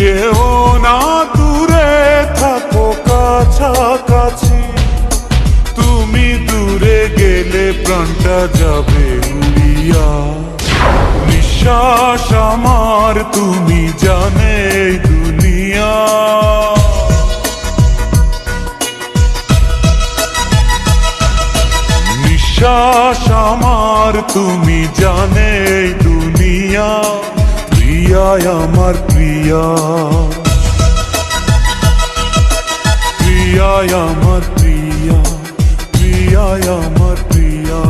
যেও না দূরে থাকো কাছাকাছি, তুমি দূরে গেলে প্রাণটা যাবে উড়িয়া। নিঃশ্বাস আমার তুমি জানে দুনিয়া, নিঃশ্বাস আমার তুমি জানে দুনিয়া। প্রিয়া আমার প্রিয়া, প্রিয়া আমার প্রিয়া, প্রিয়া আমার প্রিয়া।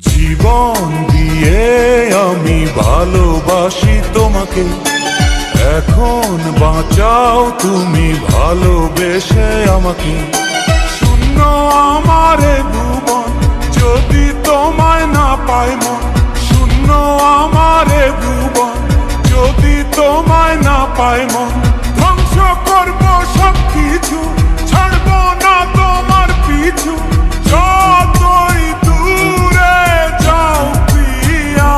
জীবন দিয়ে আমি ভালোবাসি তোমাকে, এখন বাঁচাও তুমি ভালোবেসে আমাকে। শূন্য আমারে ভুবন যদি তোমায় না পাই মন, শূন্য আমারে ভুবন যদি তোমায় না পাই মন। ধ্বংস করব সব কিছু, ছাড়বো না তোমার পিছু, যতই দূরে যাও প্রিয়া,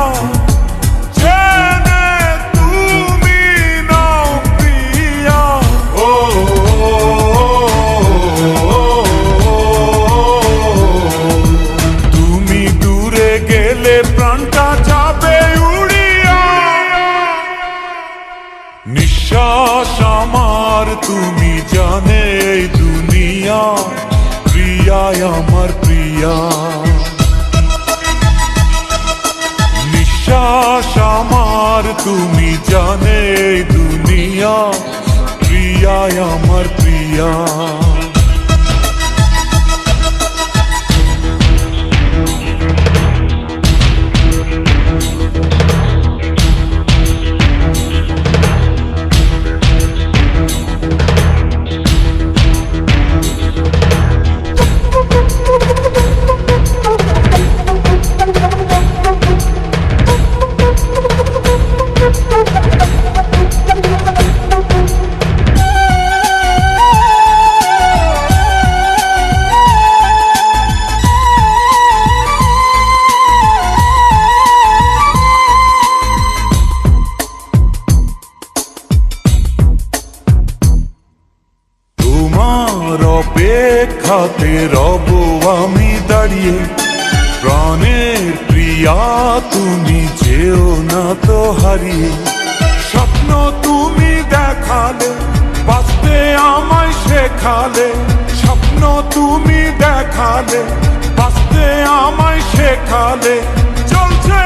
জেনে তুমি নাও প্রিয়া। ও তুমি দূরে গেলে প্রাণটা যাবে উড়িয়া। নিঃশ্বাস আমার তুমি জানে দুনিয়া, প্রিয়া আমার প্রিয়া। নিঃশ্বাস আমার তুমি জানে দুনিয়া, প্রিয়া আমার প্রিয়া। অপেক্ষাতে রব আমি দাঁড়িয়ে, প্রাণের প্রিয়া তুমি যেও না তো হারিয়ে। স্বপ্ন তুমি দেখালে, বাঁচতে আমায় শেখালে, স্বপ্ন তুমি দেখালে, বাঁচতে আমায় শেখালে। চলছে